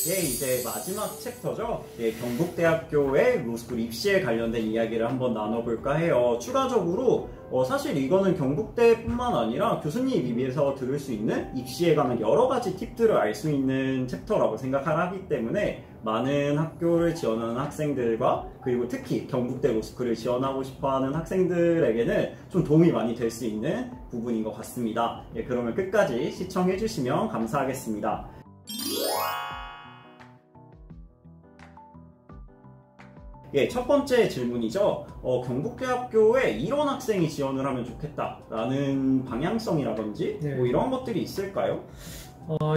예, 이제 마지막 챕터죠. 예, 경북대학교의 로스쿨 입시에 관련된 이야기를 한번 나눠볼까 해요. 추가적으로 사실 이거는 경북대뿐만 아니라 교수님 입에서 들을 수 있는 입시에 관한 여러 가지 팁들을 알 수 있는 챕터라고 생각하기 때문에 많은 학교를 지원하는 학생들과 그리고 특히 경북대 로스쿨을 지원하고 싶어하는 학생들에게는 좀 도움이 많이 될 수 있는 부분인 것 같습니다. 예, 그러면 끝까지 시청해주시면 감사하겠습니다. 예, 첫 번째 질문이죠. 경북대학교에 이런 학생이 지원을 하면 좋겠다라는 방향성이라든지 네. 뭐 이런 것들이 있을까요?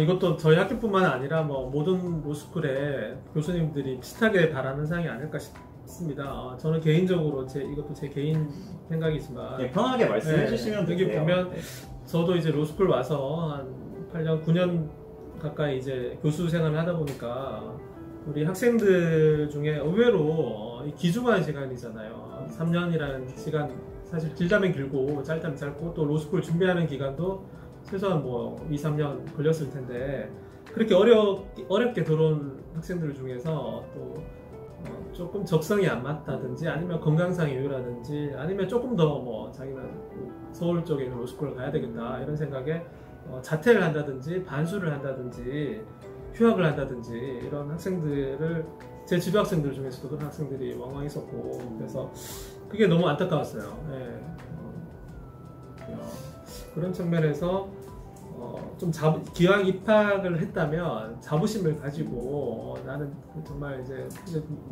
이것도 저희 학교뿐만 아니라 뭐 모든 로스쿨의 교수님들이 비슷하게 바라는 사항이 아닐까 싶습니다. 저는 개인적으로 이것도 제 개인 생각이지만 네, 편하게 말씀해 주시면 여기 되세요. 보면 네. 저도 이제 로스쿨 와서 한 8년, 9년 가까이 이제 교수 생활을 하다 보니까 우리 학생들 중에 의외로 귀중한 시간이잖아요. 3년이라는 시간 사실 길다면 길고 짧다면 짧고 또 로스쿨 준비하는 기간도 최소한 뭐 2, 3년 걸렸을 텐데 그렇게 어렵게 들어온 학생들 중에서 또 조금 적성이 안 맞다든지 아니면 건강상 이유라든지 아니면 조금 더 뭐 자기는 서울 쪽에 있는 로스쿨을 가야 되겠다 이런 생각에 자퇴를 한다든지 반수를 한다든지 휴학을 한다든지 이런 학생들을 제 지도 학생들 중에서도 그런 학생들이 왕왕 있었고 그래서 그게 너무 안타까웠어요. 그런 측면에서 좀 기왕 입학을 했다면 자부심을 가지고 나는 정말 이제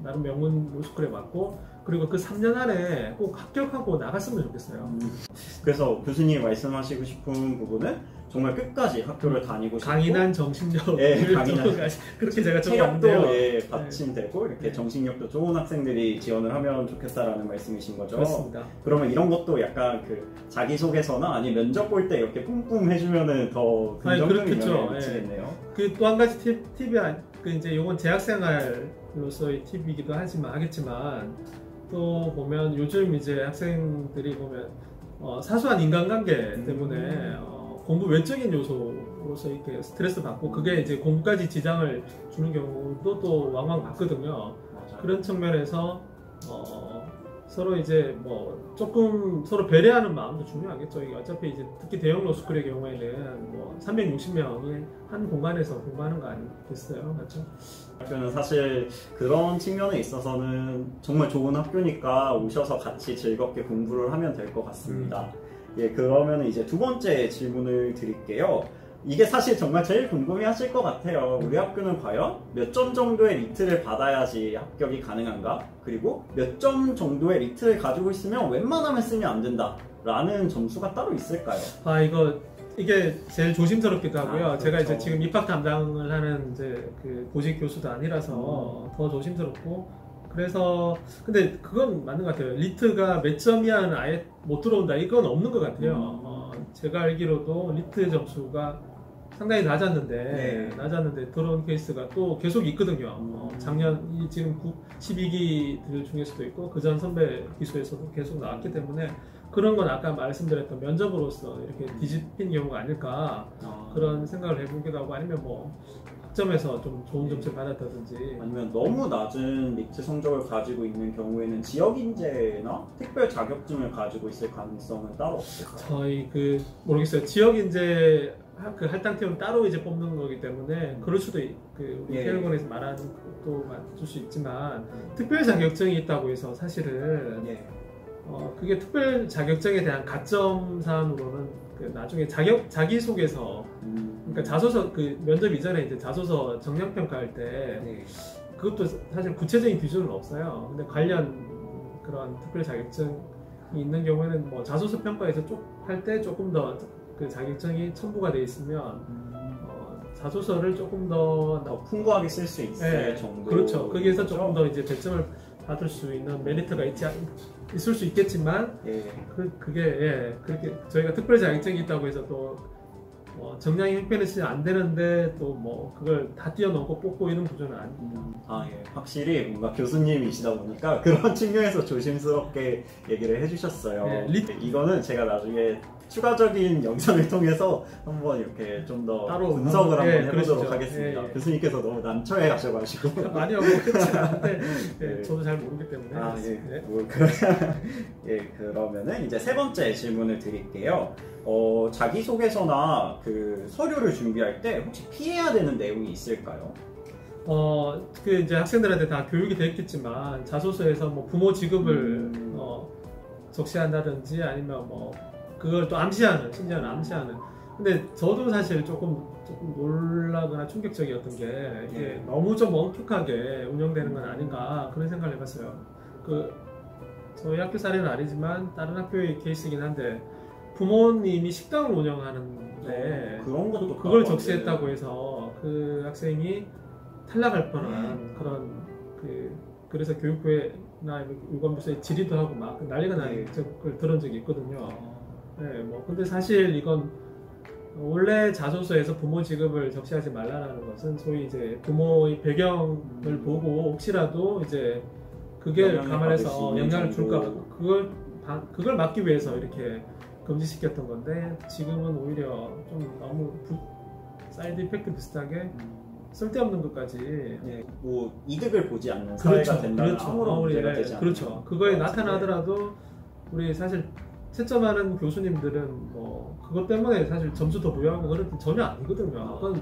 나름 명문 로스쿨에 왔고 그리고 그 3년 안에 꼭 합격하고 나갔으면 좋겠어요. 그래서 교수님이 말씀하시고 싶은 부분은 정말 끝까지 학교를 다니고 싶고 강인한 정신력을 그렇게 제가 체력도 적었는데요. 받침되고 이렇게 정신력도 좋은 학생들이 지원을 하면 좋겠다라는 말씀이신 거죠. 그렇습니다. 그러면 이런 것도 약간 그 자기소개서나 아니 면접 볼 때 이렇게 뿜뿜 해주면은 더 긍정적인 영향을 미치겠네요. 그 또 한 가지 팁이 이제 이건 재학생활로서의 팁이기도 하겠지만 또 보면 요즘 이제 학생들이 보면 사소한 인간관계 때문에 공부 외적인 요소로서 이렇게 스트레스 받고 그게 이제 공부까지 지장을 주는 경우도 또 왕왕 봤거든요. 맞아요. 그런 측면에서 서로 이제 뭐 조금 서로 배려하는 마음도 중요하겠죠. 이게 어차피 이제 특히 대형 로스쿨의 경우에는 뭐 360명이 한 공간에서 공부하는 거 아니겠어요, 맞죠? 학교는 사실 그런 측면에 있어서는 정말 좋은 학교니까 오셔서 같이 즐겁게 공부를 하면 될 것 같습니다. 예, 그러면 이제 두 번째 질문을 드릴게요. 이게 사실 정말 제일 궁금해 하실 것 같아요. 우리 학교는 과연 몇 점 정도의 리트를 받아야지 합격이 가능한가? 그리고 몇 점 정도의 리트를 가지고 있으면 웬만하면 쓰면 안 된다 라는 점수가 따로 있을까요? 이게 제일 조심스럽기도 하고요. 그렇죠. 제가 이제 지금 입학 담당을 하는 이제 그 보직 교수도 아니라서 더 조심스럽고 그래서 근데 그건 맞는 것 같아요. 리트가 몇 점 이하는 아예 못 들어온다 이건 없는 것 같아요. 제가 알기로도 리트 점수가 상당히 낮았는데 들어온 케이스가 또 계속 있거든요. 작년 지금 12기들 중에서도 있고 그전 선배 기수에서도 계속 나왔기 때문에 그런 건 아까 말씀드렸던 면접으로서 이렇게 뒤집힌 경우가 아닐까 그런 생각을 해보기도 하고 아니면 뭐 학점에서 좀 좋은 점수를 받았다든지 아니면 너무 낮은 리트 성적을 가지고 있는 경우에는 지역 인재나 특별 자격증을 가지고 있을 가능성은 따로 없을까요? 저희 모르겠어요. 지역 인재 그 할당팀은 따로 이제 뽑는 거기 때문에 그럴 수도 우리 태일권에서 말하는 것도 맞을 수 있지만 특별 자격증이 있다고 해서 사실은 그게 특별 자격증에 대한 가점 사안으로는 나중에 자기소개서 그러니까 자소서 면접 이전에 이제 자소서 정량 평가할 때 그것도 사실 구체적인 기준은 없어요. 근데 관련 그런 특별 자격증이 있는 경우에는 뭐 자소서 평가에서 할 때 조금 더 그 자격증이 첨부가 돼 있으면 자소서를 조금 더 풍부하게 쓸 수 있을 정도. 그렇죠. 거기에서 조금 더 이제 배점을 받을 수 있는 메리트가 있을 수 있겠지만 그게 그렇게 저희가 특별 자격증이 있다고 해서 또 정량이 형편이 안 되는데 또 뭐 그걸 다 뛰어넘고 뽑고 이런 구조는 아닙니다. 확실히 뭔가 교수님이시다 보니까 그런 측면에서 조심스럽게 얘기를 해주셨어요. 이거는 제가 나중에 추가적인 영상을 통해서 한번 이렇게 좀 더 따로 분석을 한번 해보도록 그러시죠. 하겠습니다. 교수님께서 너무 난처해 가셔가지고. 아니요, 뭐 그렇지 않은데 네. 저도 잘 모르기 때문에. 아, 예. 네. 뭐, 예, 그러면은 이제 세 번째 질문을 드릴게요. 자기소개서나 그 서류를 준비할 때 혹시 피해야 되는 내용이 있을까요? 그 이제 학생들한테 다 교육이 됐겠지만 자소서에서 뭐 부모 직업을 적시한다든지 아니면 뭐 그걸 또 심지어는 암시하는. 근데 저도 사실 조금 놀라거나 충격적이었던 게 이게 너무 좀 엄격하게 운영되는 건 아닌가 그런 생각을 해봤어요. 저희 학교 사례는 아니지만 다른 학교의 케이스이긴 한데 부모님이 식당을 운영하는데 그런 것도 그걸 적시했다고 해서 그 학생이 탈락할 뻔한 그런 그래서 교육부나 유관부서에 질의도 하고 막 난리가 나는 걸 들은 적이 있거든요. 네, 뭐 근데 사실 이건 원래 자소서에서 부모 직업을 적시하지 말라는 것은 소위 이제 부모의 배경을 보고 혹시라도 이제 그게 감안해서 영향을 줄까 그걸 막기 위해서 이렇게 금지시켰던 건데 지금은 오히려 좀 너무 사이드 이펙트 비슷하게 쓸데없는 것까지 뭐 이득을 보지 않는 사회가 된다면 아무런 문제가 되지 않는 그렇죠. 그거에 나타나더라도 우리 사실 채점하는 교수님들은 뭐 그것 때문에 사실 점수 더 부여하고 그런 게 전혀 아니거든요. 그건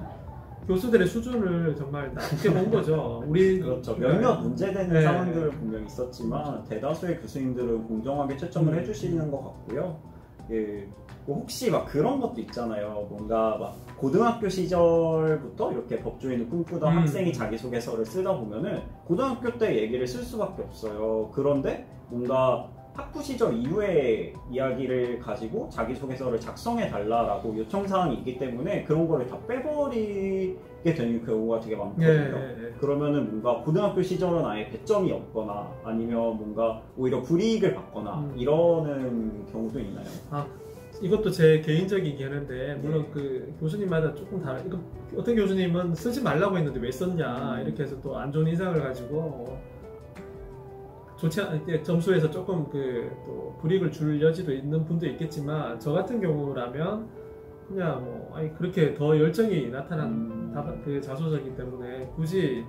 교수들의 수준을 정말 낮게 본 거죠. 그렇죠. 몇몇 문제되는 상황들은 분명히 있었지만 대다수의 교수님들은 공정하게 채점을 해주시는 것 같고요. 뭐 혹시 막 그런 것도 있잖아요. 뭔가 막 고등학교 시절부터 이렇게 법조인을 꿈꾸던 학생이 자기소개서를 쓰다 보면은 고등학교 때 얘기를 쓸 수밖에 없어요. 그런데 뭔가 학부 시절 이후의 이야기를 가지고 자기소개서를 작성해 달라라고 요청사항이 있기 때문에 그런 거를 다 빼버리게 되는 경우가 되게 많거든요. 그러면은 뭔가 고등학교 시절은 아예 배점이 없거나 아니면 뭔가 오히려 불이익을 받거나 이러는 경우도 있나요? 이것도 제 개인적인 견해인데 물론 그 교수님마다 조금 이거 어떤 교수님은 쓰지 말라고 했는데 왜 썼냐 이렇게 해서 또 안 좋은 인상을 가지고 좋지 않게 점수에서 조금 또 불이익을 줄 여지도 있는 분도 있겠지만 저 같은 경우라면 그냥 뭐 그렇게 더 열정이 나타난 그 자소서이기 때문에 굳이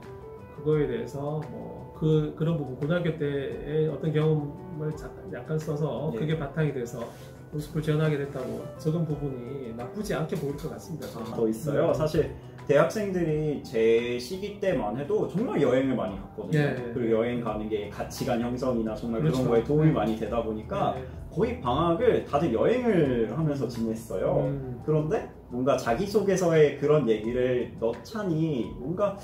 그거에 대해서 뭐 그런 부분 고등학교 때의 어떤 경험을 약간 써서 그게 바탕이 돼서 로스쿨 지원하게 됐다고 적은 부분이 나쁘지 않게 보일 것 같습니다. 더 있어요. 사실 대학생들이 제 시기 때만 해도 정말 여행을 많이 갔거든요. 그리고 여행 가는 게 가치관 형성이나 정말 그런 거에 도움이 많이 되다 보니까 거의 방학을 다들 여행을 하면서 지냈어요. 그런데 뭔가 자기소개서에 그런 얘기를 넣자니 뭔가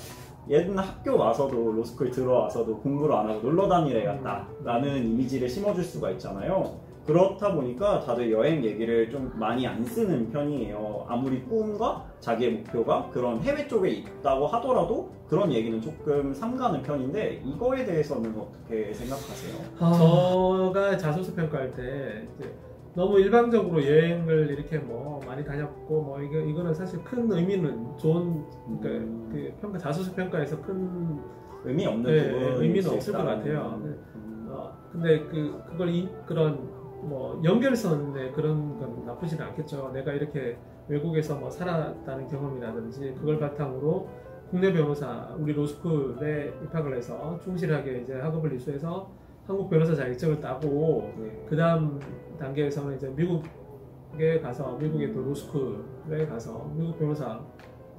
얘는 학교 와서도 로스쿨 들어와서도 공부를 안 하고 놀러 다닐 애 같다 라는 이미지를 심어줄 수가 있잖아요. 그렇다 보니까 다들 여행 얘기를 좀 많이 안 쓰는 편이에요. 아무리 꿈과 자기의 목표가 그런 해외 쪽에 있다고 하더라도 그런 얘기는 조금 삼가는 편인데 이거에 대해서는 어떻게 생각하세요? 제가 자소서 평가할 때 너무 일방적으로 여행을 이렇게 뭐 많이 다녔고 뭐 이거는 사실 큰 의미는 좋은 그 평가 자소서 평가에서 큰 의미 없는 의미는 없을 것 같아요. 근데 그런 뭐 연결선에 그런 건 나쁘지는 않겠죠. 내가 이렇게 외국에서 뭐 살았다는 경험이라든지 그걸 바탕으로 국내 변호사 우리 로스쿨에 입학을 해서 충실하게 이제 학업을 이수해서 한국 변호사 자격증을 따고 그 다음 단계에서는 이제 미국에 가서 미국의 또 로스쿨에 가서 미국 변호사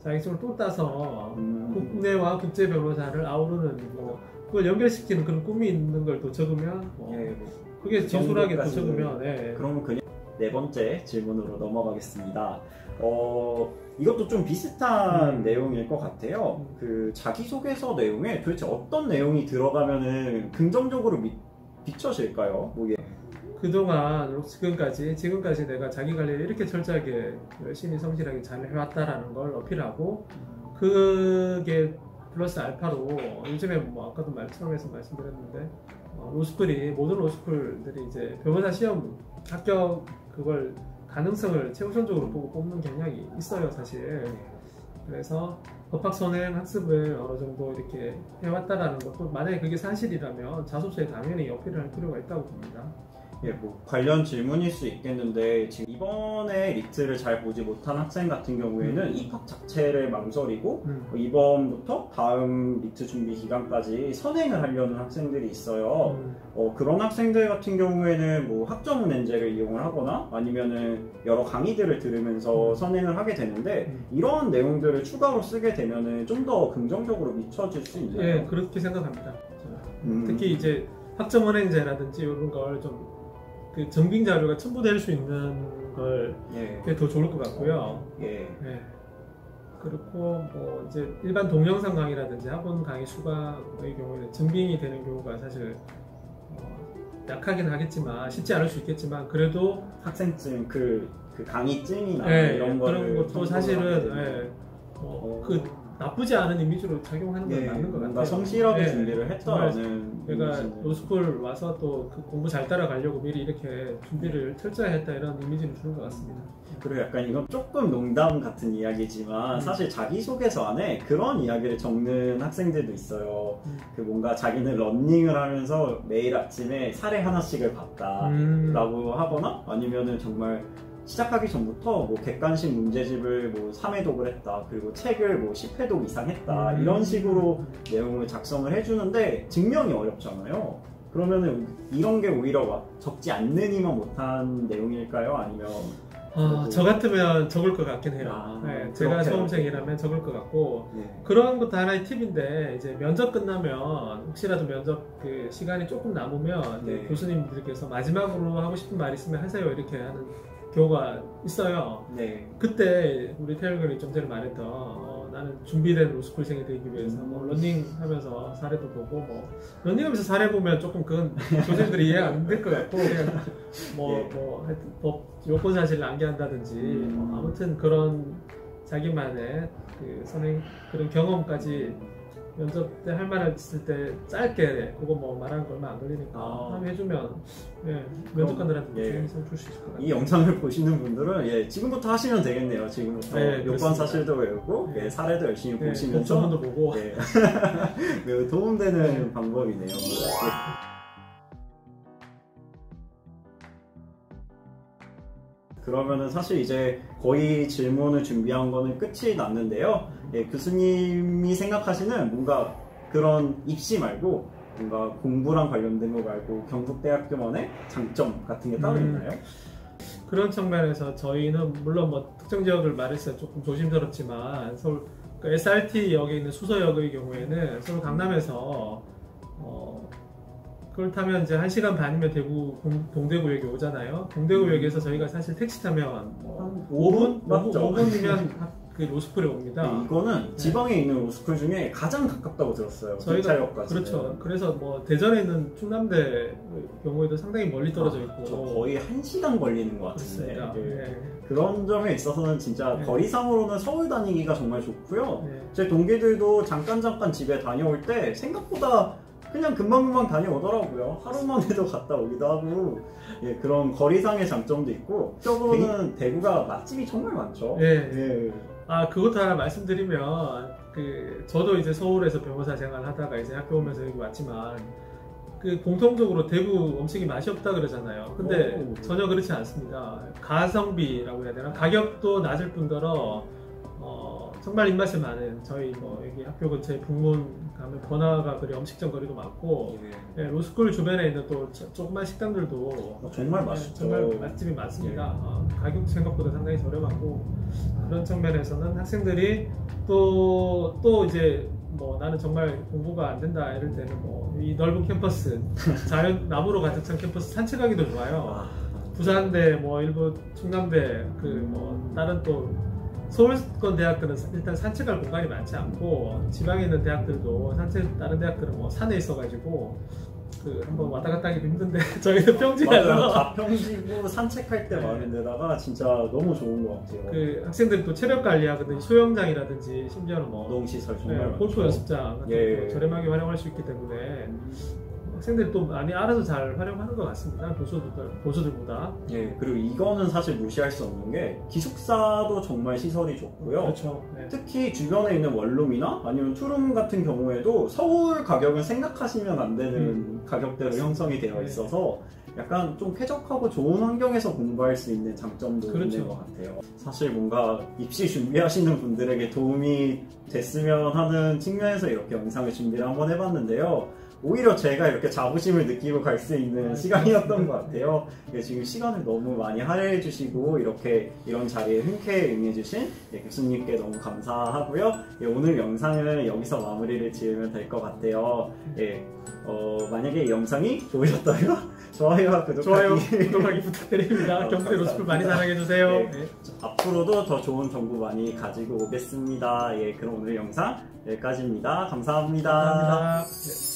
자격증을 또 따서 국내와 국제 변호사를 아우르는 뭐 그걸 연결시키는 그런 꿈이 있는 걸 또 적으면 그게 진솔하게 또 적으면 그럼 그냥 네 번째 질문으로 넘어가겠습니다. 이것도 좀 비슷한 내용일 것 같아요. 그 자기소개서 내용에 도대체 어떤 내용이 들어가면은 긍정적으로 비춰질까요? 그동안 지금까지 내가 자기 관리를 이렇게 철저하게 열심히 성실하게 잘 해왔다라는 걸 어필하고 그게 플러스 알파로 요즘에 뭐 아까도 처음에서 말씀드렸는데 로스쿨이 모든 로스쿨들이 이제 변호사 시험 합격 그걸 가능성을 최우선적으로 보고 뽑는 경향이 있어요 사실. 그래서 법학 선행 학습을 어느 정도 이렇게 해왔다라는 것도 만약에 그게 사실이라면 자소서에 당연히 어필을 할 필요가 있다고 봅니다. 예, 뭐 관련 질문일 수 있겠는데 지금 이번에 리트를 잘 보지 못한 학생 같은 경우에는 입학 자체를 망설이고 이번부터 다음 리트 준비 기간까지 선행을 하려는 학생들이 있어요. 그런 학생들 같은 경우에는 뭐 학점 은행제를 이용을 하거나 아니면은 여러 강의들을 들으면서 선행을 하게 되는데 이런 내용들을 추가로 쓰게 되면은 좀 더 긍정적으로 미쳐질 수 있나요? 예, 그렇게 생각합니다. 특히 이제 학점 은행제라든지 이런 걸 좀 그 증빙 자료가 첨부될 수 있는 걸 그게 더 좋을 것 같고요. 예. 그리고 뭐 이제 일반 동영상 강의라든지 학원 강의 수강의 경우에는 증빙이 되는 경우가 사실 약하긴 하겠지만 쉽지 않을 수 있겠지만 그래도 학생증 그 강의증이나 이런 그런 것도 사실은 그 나쁘지 않은 이미지로 작용하는 건 맞는 것 같아요. 성실하게 준비를 했다라는. 내가 로스쿨 와서 또 그 공부 잘 따라가려고 미리 이렇게 준비를 철저히 했다 이런 이미지를 주는 것 같습니다. 그리고 약간 이건 조금 농담 같은 이야기지만 사실 자기소개서 안에 그런 이야기를 적는 학생들도 있어요. 그 뭔가 자기는 러닝을 하면서 매일 아침에 사례 하나씩을 봤다라고 하거나 아니면은 정말 시작하기 전부터 뭐 객관식 문제집을 뭐 3회독을 했다 그리고 책을 뭐 10회독 이상 했다 이런 식으로 내용을 작성을 해주는데 증명이 어렵잖아요. 그러면은 이런 게 오히려 적지 않는 이만 못한 내용일까요? 아니면 저 같으면 적을 것 같긴 해요. 제가 수험생이라면 적을 것 같고 그런 것도 하나의 팁인데 이제 면접 끝나면 혹시라도 면접 그 시간이 조금 남으면 교수님들께서 마지막으로 하고 싶은 말 있으면 하세요 이렇게 하는 경우가 있어요. 그때 우리 태열군이 좀 전에 말했던 나는 준비된 로스쿨생이 되기 위해서 뭐 러닝하면서 사례도 보고 뭐 러닝하면서 사례 보면 조금 그건 교수님들이 이해 안 될 것 같고 그냥 뭐 하여튼 법 요건 사실을 암기한다든지 아무튼 그런 자기만의 그 선행 그런 경험까지 면접 때 할 말 있을 때 짧게 그거 뭐 말하는 거 얼마 안 걸리니까 해주면 면접관들한테 좋은 줄 수 있을 것 같아요. 이 영상을 보시는 분들은 지금부터 하시면 되겠네요. 지금부터 요건 사실도 외우고 사례도 열심히 보시면서 법조문도 보고 매우 도움되는 방법이네요. 그러면은 사실 이제 거의 질문을 준비한 거는 끝이 났는데요. 교수님이 생각하시는 뭔가 그런 입시 말고 뭔가 공부랑 관련된 거 말고 경북대학교만의 장점 같은 게 따로 있나요? 그런 측면에서 저희는 물론 뭐 특정 지역을 말해서 조금 조심스럽지만 서울 그 SRT역에 있는 수서역의 경우에는 서울 강남에서 그걸 타면 이제 1시간 반이면 대구 동대구역에 오잖아요. 동대구역에서 저희가 사실 택시 타면 뭐 5분이면 그 로스쿨에 옵니다. 이거는 지방에 있는 로스쿨 중에 가장 가깝다고 들었어요. 저희가 그렇죠. 그래서 뭐 대전에 있는 충남대 경우에도 상당히 멀리 떨어져 있고 거의 1시간 걸리는 것 같은데 그런 점에 있어서는 진짜 거리상으로는 서울 다니기가 정말 좋고요. 제 동기들도 잠깐 집에 다녀올 때 생각보다 그냥 금방금방 다녀오더라고요. 하루만 해도 갔다 오기도 하고 그런 거리상의 장점도 있고 적으로는 대구가 맛집이 정말 많죠. 그것도 하나 말씀드리면 저도 이제 서울에서 변호사 생활하다가 이제 학교 오면서 여기 왔지만 공통적으로 대구 음식이 맛이 없다 그러잖아요. 근데 전혀 그렇지 않습니다. 가성비라고 해야 되나? 가격도 낮을 뿐더러 정말 입맛이 많은 저희 뭐 여기 학교 근처에 북문 가면 번화가 그리 음식점 거리도 많고 로스쿨 주변에 있는 또 조그만 식당들도 정말 맛있죠. 정말 맛집이 많습니다. 가격도 생각보다 상당히 저렴하고 그런 측면에서는 학생들이 또 이제 뭐 나는 정말 공부가 안 된다 이럴 때는 뭐 이 넓은 캠퍼스 자연 나무로 가득 찬 캠퍼스 산책하기도 좋아요. 부산대 뭐 일부 충남대 뭐 다른 또 서울권 대학들은 일단 산책할 공간이 많지 않고 지방에 있는 대학들도 다른 대학들은 뭐 산에 있어가지고 한번 왔다 갔다 하기도 힘든데 저희는 평지라서 가평지고 산책할 때 많은 데다가 진짜 너무 좋은 것 같아요. 학생들이 또 체력 관리하거든요. 수영장이라든지 심지어는 뭐 운동시설 정말 골프 연습장 같은 거 저렴하게 활용할 수 있기 때문에 학생들이 또 많이 알아서 잘 활용하는 것 같습니다. 교수들보다. 그리고 이거는 사실 무시할 수 없는 게 기숙사도 정말 시설이 좋고요. 그렇죠. 특히 주변에 있는 원룸이나 아니면 투룸 같은 경우에도 서울 가격은 생각하시면 안 되는 가격대로 형성이 되어 있어서 약간 좀 쾌적하고 좋은 환경에서 공부할 수 있는 장점도 그렇죠. 있는 것 같아요. 사실 뭔가 입시 준비하시는 분들에게 도움이 됐으면 하는 측면에서 이렇게 영상을 준비를 한번 해봤는데요. 오히려 제가 이렇게 자부심을 느끼고 갈 수 있는 시간이었던 것 같아요. 지금 시간을 너무 많이 할애해 주시고 이렇게 이런 자리에 흔쾌히 응해주신 교수님께 너무 감사하고요. 오늘 영상은 여기서 마무리를 지으면 될 것 같아요. 만약에 이 영상이 좋으셨다면 좋아요와 구독하기 부탁드립니다. 경북대 로스쿨 많이 사랑해주세요. 네. 앞으로도 더 좋은 정보 많이 가지고 오겠습니다. 그럼 오늘 영상 여기까지입니다. 감사합니다. 감사합니다.